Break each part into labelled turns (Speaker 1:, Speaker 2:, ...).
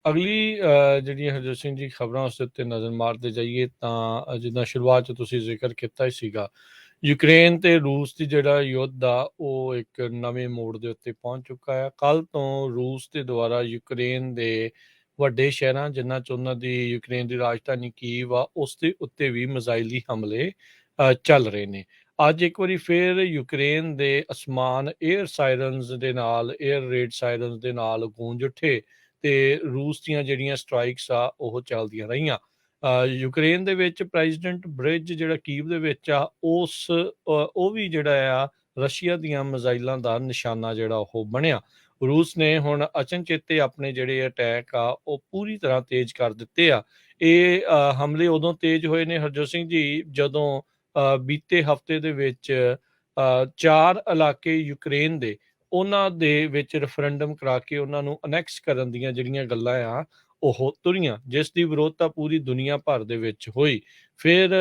Speaker 1: ਅਗਲੀ ਜਿਹੜੀਆਂ ਹਰਜੋਤ ਸਿੰਘ ਜੀ ਖਬਰਾਂ ਉਸ ਦੇ ਉੱਤੇ ਨਜ਼ਰ ਮਾਰਦੇ ਜਾਈਏ ਤਾਂ ਜਿੱਦਾਂ ਸ਼ੁਰੂਆਤ 'ਚ ਤੁਸੀਂ ਜ਼ਿਕਰ ਕੀਤਾ ਹੀ ਸੀਗਾ, ਯੂਕਰੇਨ ਤੇ ਰੂਸ ਦੀ ਜਿਹੜਾ ਯੁੱਧ ਆ ਉਹ ਇੱਕ ਨਵੇਂ ਮੋੜ ਦੇ ਉੱਤੇ ਪਹੁੰਚ ਚੁੱਕਾ ਹੈ। ਕੱਲ੍ਹ ਤੋਂ ਰੂਸ ਦੇ ਦੁਆਰਾ ਯੂਕਰੇਨ ਦੇ ਵੱਡੇ ਸ਼ਹਿਰਾਂ ਜਿਨ੍ਹਾਂ 'ਚ ਉਹਨਾਂ ਦੀ ਯੂਕਰੇਨ ਦੀ ਰਾਜਧਾਨੀ ਕੀਵ ਆ ਉਸ ਦੇ ਉੱਤੇ ਵੀ ਮਿਜ਼ਾਈਲੀ ਹਮਲੇ ਚੱਲ ਰਹੇ ਨੇ। ਅੱਜ ਇੱਕ ਵਾਰੀ ਫਿਰ ਯੂਕਰੇਨ ਦੇ ਅਸਮਾਨ ਏਅਰ ਸਾਇਰਨਸ ਦੇ ਨਾਲ, ਏਅਰ ਰੇਡ ਸਾਇਰਨਸ ਦੇ ਨਾਲ ਗੂੰਜ ਉੱਠੇ ਤੇ ਰੂਸ ਦੀਆਂ ਜਿਹੜੀਆਂ ਸਟ੍ਰਾਈਕਸ ਆ ਉਹ ਚੱਲਦੀਆਂ ਰਹੀਆਂ। ਯੂਕਰੇਨ ਦੇ ਵਿੱਚ ਪ੍ਰੈਜ਼ੀਡੈਂਟ ਬ੍ਰਿਜ ਜਿਹੜਾ ਕੀਵ ਦੇ ਵਿੱਚ ਆ ਉਹ ਵੀ ਜਿਹੜਾ ਆ ਰਸ਼ੀਆ ਦੀਆਂ ਮਿਜ਼ਾਈਲਾਂ ਦਾ ਨਿਸ਼ਾਨਾ ਜਿਹੜਾ ਉਹ ਬਣਿਆ। ਰੂਸ ਨੇ ਹੁਣ ਅਚਨਚੇਤੇ ਆਪਣੇ ਜਿਹੜੇ ਅਟੈਕ ਆ ਉਹ ਪੂਰੀ ਤਰ੍ਹਾਂ ਤੇਜ਼ ਕਰ ਦਿੱਤੇ ਆ। ਇਹ ਹਮਲੇ ਉਦੋਂ ਤੇਜ਼ ਹੋਏ ਨੇ ਹਰਜੋਤ ਸਿੰਘ ਜੀ ਜਦੋਂ ਬੀਤੇ ਹਫਤੇ ਦੇ ਵਿੱਚ 4 ਇਲਾਕੇ ਯੂਕਰੇਨ ਦੇ ਉਹਨਾਂ ਦੇ ਵਿੱਚ ਰੈਫਰੈਂਡਮ ਕਰਾ ਕੇ ਉਹਨਾਂ ਨੂੰ ਅਨੈਕਸ ਕਰਨ ਦੀਆਂ ਜਿਹੜੀਆਂ ਗੱਲਾਂ ਆ ਉਹ ਤੁਰੀਆਂ, ਜਿਸ ਦੀ ਵਿਰੋਧਤਾ ਪੂਰੀ ਦੁਨੀਆ ਭਰ ਦੇ ਵਿੱਚ ਹੋਈ। ਫਿਰ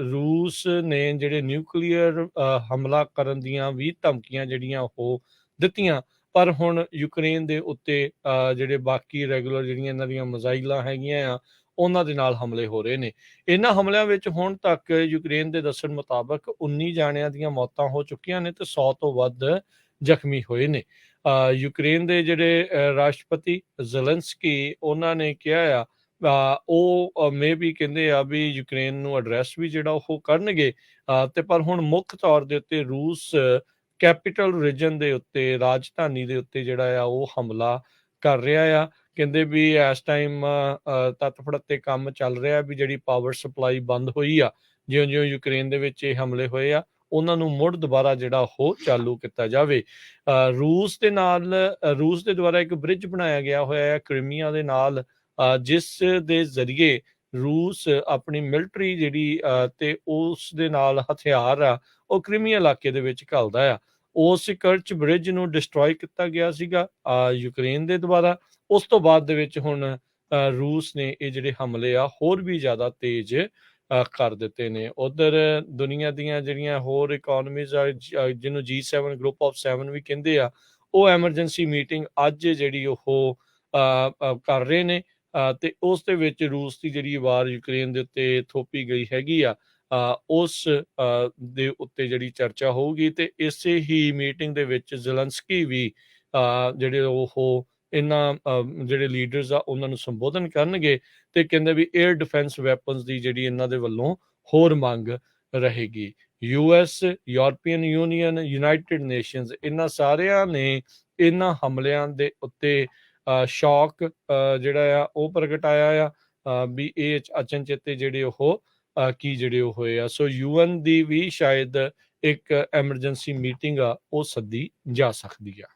Speaker 1: ਰੂਸ ਨੇ ਜਿਹੜੇ ਨਿਊਕਲੀਅਰ ਹਮਲਾ ਕਰਨ ਦੀਆਂ ਵੀ ਧਮਕੀਆਂ ਜਿਹੜੀਆਂ ਉਹ ਦਿੱਤੀਆਂ, ਪਰ ਹੁਣ ਯੂਕਰੇਨ ਦੇ ਉੱਤੇ ਜਿਹੜੇ ਬਾਕੀ ਰੈਗੂਲਰ ਜਿਹੜੀਆਂ ਇਹਨਾਂ ਦੀਆਂ ਮਿਜ਼ਾਈਲਾਂ ਹੈਗੀਆਂ ਆ ਉਹਨਾਂ ਦੇ ਨਾਲ ਹਮਲੇ ਹੋ ਰਹੇ ਨੇ। ਇਹਨਾਂ ਹਮਲਿਆਂ ਵਿੱਚ ਹੁਣ ਤੱਕ ਯੂਕਰੇਨ ਦੇ ਦੱਸਣ ਮੁਤਾਬਕ 19 ਜਾਣਿਆਂ ਦੀਆਂ ਮੌਤਾਂ ਹੋ ਚੁੱਕੀਆਂ ਨੇ ਤੇ 100 ਤੋਂ ਵੱਧ ਜ਼ਖਮੀ ਹੋਏ ਨੇ। ਯੂਕਰੇਨ ਦੇ ਜਿਹੜੇ ਰਾਸ਼ਟਰਪਤੀ ਜ਼ੈਲੈਂਸਕੀ ਉਹਨਾਂ ਨੇ ਕਿਹਾ ਆ ਉਹ ਮੇ ਵੀ ਕਹਿੰਦੇ ਆ ਵੀ ਯੂਕਰੇਨ ਨੂੰ ਐਡਰੈਸ ਵੀ ਜਿਹੜਾ ਉਹ ਕਰਨਗੇ, ਤੇ ਪਰ ਹੁਣ ਮੁੱਖ ਤੌਰ ਦੇ ਉੱਤੇ ਰੂਸ ਕੈਪੀਟਲ ਰੀਜਨ ਦੇ ਉੱਤੇ, ਰਾਜਧਾਨੀ ਦੇ ਉੱਤੇ ਜਿਹੜਾ ਆ ਉਹ ਹਮਲਾ ਕਰ ਰਿਹਾ ਆ। ਕਹਿੰਦੇ ਵੀ ਇਸ ਟਾਈਮ ਤੱਤ ਫੜੱਤੇ ਕੰਮ ਚੱਲ ਰਿਹਾ ਵੀ ਜਿਹੜੀ ਪਾਵਰ ਸਪਲਾਈ ਬੰਦ ਹੋਈ ਆ ਜਿਉਂ-ਜਿਉਂ ਯੂਕਰੇਨ ਦੇ ਵਿੱਚ ਇਹ ਹਮਲੇ ਹੋਏ ਆ ਉਹਨਾਂ ਨੂੰ ਮੁੜ ਦੁਬਾਰਾ ਜਿਹੜਾ ਉਹ ਚਾਲੂ ਕੀਤਾ ਜਾਵੇ। ਰੂਸ ਦੇ ਦੁਆਰਾ ਇੱਕ ਬ੍ਰਿਜ ਬਣਾਇਆ ਗਿਆ ਹੋਇਆ ਹੈ ਕ੍ਰੀਮੀਆ ਦੇ ਨਾਲ, ਜਿਸ ਦੇ ਜ਼ਰੀਏ ਰੂਸ ਆਪਣੀ ਮਿਲਟਰੀ ਜਿਹੜੀ ਤੇ ਉਸ ਦੇ ਨਾਲ ਹਥਿਆਰ ਆ ਉਹ ਕ੍ਰੀਮੀਆ ਇਲਾਕੇ ਦੇ ਵਿੱਚ ਘੱਲਦਾ ਆ। ਉਸ ਕਰਚ ਬ੍ਰਿਜ ਨੂੰ ਡਿਸਟਰੋਏ ਕੀਤਾ ਗਿਆ ਸੀਗਾ ਯੂਕਰੇਨ ਦੇ ਦੁਆਰਾ। ਉਸ ਤੋਂ ਬਾਅਦ ਦੇ ਵਿੱਚ ਹੁਣ ਰੂਸ ਨੇ ਇਹ ਜਿਹੜੇ ਹਮਲੇ ਆ ਹੋਰ ਵੀ ਜ਼ਿਆਦਾ ਤੇਜ਼ ਕਰ ਦਿੱਤੇ ਨੇ। ਉਧਰ ਦੁਨੀਆ ਦੀਆਂ ਜਿਹੜੀਆਂ ਹੋਰ ਇਕੋਨਮੀਜ਼ ਆ ਜਿਹਨੂੰ G7 ਗਰੁੱਪ ਆਫ 7 ਵੀ ਕਹਿੰਦੇ ਆ, ਉਹ ਐਮਰਜੈਂਸੀ ਮੀਟਿੰਗ ਅੱਜ ਜਿਹੜੀ ਉਹ ਕਰ ਰਹੇ ਨੇ ਤੇ ਉਸ ਦੇ ਵਿੱਚ ਰੂਸ ਦੀ ਜਿਹੜੀ ਵਾਰ ਯੂਕਰੇਨ ਦੇ ਉੱਤੇ ਥੋਪੀ ਗਈ ਹੈਗੀ ਆ ਉਸ ਦੇ ਉੱਤੇ ਜਿਹੜੀ ਚਰਚਾ ਹੋਊਗੀ। ਤੇ ਇਸੇ ਹੀ ਮੀਟਿੰਗ ਦੇ ਵਿੱਚ ਜ਼ੈਲੈਂਸਕੀ ਵੀ ਜਿਹੜੇ ਉਹ ਇਹਨਾਂ ਜਿਹੜੇ ਲੀਡਰਸ ਆ ਉਹਨਾਂ ਨੂੰ ਸੰਬੋਧਨ ਕਰਨਗੇ ਤੇ ਕਹਿੰਦੇ ਵੀ 에ਅਰ ਡਿਫੈਂਸ ਵੈਪਨਸ ਦੀ ਜਿਹੜੀ ਇਹਨਾਂ ਦੇ ਵੱਲੋਂ ਹੋਰ ਮੰਗ ਰਹੇਗੀ। US, European union, United nations ਇਹਨਾਂ ਸਾਰਿਆਂ ਨੇ ਇਹਨਾਂ ਹਮਲਿਆਂ ਦੇ ਉੱਤੇ ਸ਼ੌਕ ਜਿਹੜਾ ਆ ਉਹ ਪ੍ਰਗਟਾਇਆ ਆ ਵੀ ਇਹ ਅਚਨਚੇਤੇ ਜਿਹੜੇ ਉਹ ਕੀ ਜਿਹੜੇ ਉਹ ਹੋਏ ਆ। ਸੋ UN ਦੀ ਵੀ ਸ਼ਾਇਦ ਇੱਕ ਐਮਰਜੈਂਸੀ ਮੀਟਿੰਗ ਆ ਉਹ ਸੱਦੀ ਜਾ ਸਕਦੀ ਆ।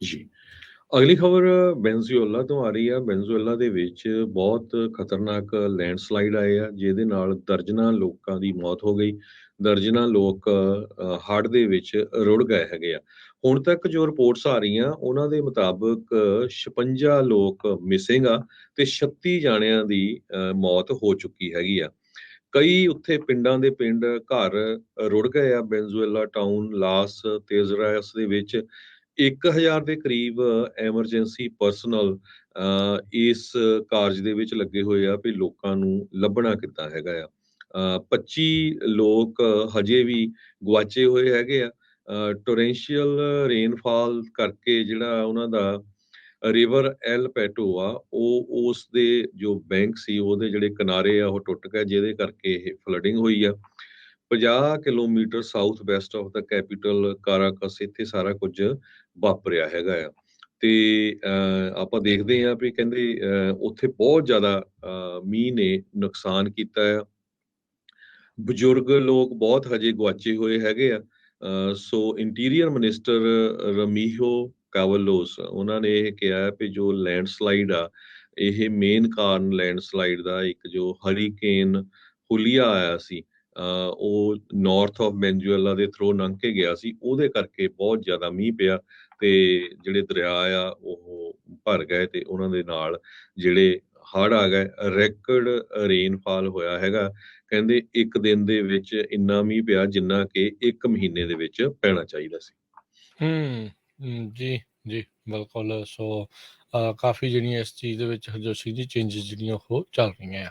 Speaker 2: ਜੀ, ਅਗਲੀ ਖਬਰ ਵੈਨਜ਼ੂਏਲਾ ਤੋਂ ਆ ਰਹੀ ਆ। ਵੈਨਜ਼ੂਏਲਾ ਦੇ ਵਿੱਚ ਬਹੁਤ ਖਤਰਨਾਕ ਲੈਂਡਸਲਾਈਡ ਆਏ ਆ ਜਿਹਦੇ ਨਾਲ ਦਰਜਨਾਂ ਲੋਕਾਂ ਦੀ ਮੌਤ ਹੋ ਗਈ, ਦਰਜਨਾਂ ਲੋਕ ਹੜ੍ਹ ਦੇ ਵਿੱਚ ਰੁੜ ਗਏ ਹੈਗੇ ਆ। ਹੁਣ ਤੱਕ ਜੋ ਰਿਪੋਰਟਸ ਆ ਰਹੀਆਂ ਉਹਨਾਂ ਦੇ ਮੁਤਾਬਕ 56 ਲੋਕ ਮਿਸਿੰਗ ਆ ਤੇ 36 ਜਾਣਿਆਂ ਦੀ ਮੌਤ ਹੋ ਚੁੱਕੀ ਹੈਗੀ ਆ। ਕਈ ਉੱਥੇ ਪਿੰਡਾਂ ਦੇ ਪਿੰਡ ਘਰ ਰੁੜ ਗਏ ਆ। ਵੈਨਜ਼ੂਏਲਾ ਟਾਊਨ ਲਾਸ ਤੇਜ਼ਰਾਸ ਦੇ ਵਿੱਚ 1000 ਦੇ ਕਰੀਬ ਐਮਰਜੈਂਸੀ ਪਰਸਨਲ ਇਸ ਕਾਰਜ ਦੇ ਵਿੱਚ ਲੱਗੇ ਹੋਏ ਆ ਵੀ ਲੋਕਾਂ ਨੂੰ ਲੱਭਣਾ ਕਿੱਦਾਂ ਹੈਗਾ ਆ। 25 ਲੋਕ ਹਜੇ ਵੀ ਗੁਆਚੇ ਹੋਏ ਹੈਗੇ ਆ। ਟੋਰੈਂਸ਼ੀਅਲ ਰੇਨਫਾਲ ਕਰਕੇ ਜਿਹੜਾ ਉਹਨਾਂ ਦਾ ਰਿਵਰ ਐਲ ਪੈਟੋ ਆ ਉਹ ਉਸ ਦੇ ਜੋ ਬੈਂਕ ਸੀ ਉਹਦੇ ਜਿਹੜੇ ਕਿਨਾਰੇ ਆ ਉਹ ਟੁੱਟ ਗਏ ਜਿਹਦੇ ਕਰਕੇ ਇਹ ਫਲੱਡਿੰਗ ਹੋਈ ਆ। 50 kilometre south west of the capital Caracas ਇੱਥੇ ਸਾਰਾ ਕੁਝ ਵਾਪਰਿਆ ਹੈਗਾ ਆ। ਤੇ ਆਪਾਂ ਦੇਖਦੇ ਹਾਂ ਵੀ ਕਹਿੰਦੇ ਉੱਥੇ ਬਹੁਤ ਜ਼ਿਆਦਾ ਮੀਂਹ ਨੇ ਨੁਕਸਾਨ ਕੀਤਾ ਆ। ਬਜ਼ੁਰਗ ਲੋਕ ਬਹੁਤ ਹਜੇ ਗੁਆਚੇ ਹੋਏ ਹੈਗੇ ਆ। ਸੋ ਇੰਟੀਰੀਅਰ ਮਿਨਿਸਟਰ ਰਮੀਹੋ ਕਾਵਲੋਸ ਉਹਨਾਂ ਨੇ ਇਹ ਕਿਹਾ ਵੀ ਜੋ ਲੈਂਡਸਲਾਈਡ ਆ ਇਹ ਮੇਨ ਕਾਰਨ ਲੈਂਡਸਲਾਈਡ ਦਾ ਇੱਕ ਜੋ ਹਰੀਕੇਨ ਹੁਲੀਆ ਆਇਆ ਸੀ ਉਹ ਨਾਰਥ ਆਫ ਵੈਨਜ਼ੂਏਲਾ ਦੇ ਥਰੂ ਲੰਘ ਕੇ ਗਿਆ ਸੀ, ਉਹਦੇ ਕਰਕੇ ਬਹੁਤ ਜ਼ਿਆਦਾ ਮੀਂਹ ਪਿਆ ਤੇ ਜਿਹੜੇ ਦਰਿਆ ਆ ਉਹ ਭਰ ਗਏ ਤੇ ਉਹਨਾਂ ਦੇ ਨਾਲ ਜਿਹੜੇ ਹੜ੍ਹ ਆ ਗਏ। ਰੈਕਡ ਰੇਨਫਾਲ ਹੋਇਆ ਹੈਗਾ, ਕਹਿੰਦੇ ਇੱਕ ਦਿਨ ਦੇ ਵਿੱਚ ਇੰਨਾ ਮੀਂਹ ਪਿਆ ਜਿੰਨਾ ਕਿ 1 ਮਹੀਨੇ ਦੇ ਵਿੱਚ ਪੈਣਾ ਚਾਹੀਦਾ ਸੀ।
Speaker 1: ਜੀ ਜੀ ਬਿਲਕੁਲ। ਸੋ ਕਾਫੀ ਜਿਹੜੀਆਂ ਇਸ ਚੀਜ਼ ਦੇ ਵਿੱਚ ਹਰਜੋਤ ਸਿੰਘ ਜੀ ਚੇਂਜਸ ਜਿਹੜੀਆਂ ਉਹ ਚੱਲ ਰਹੀਆਂ ਆ।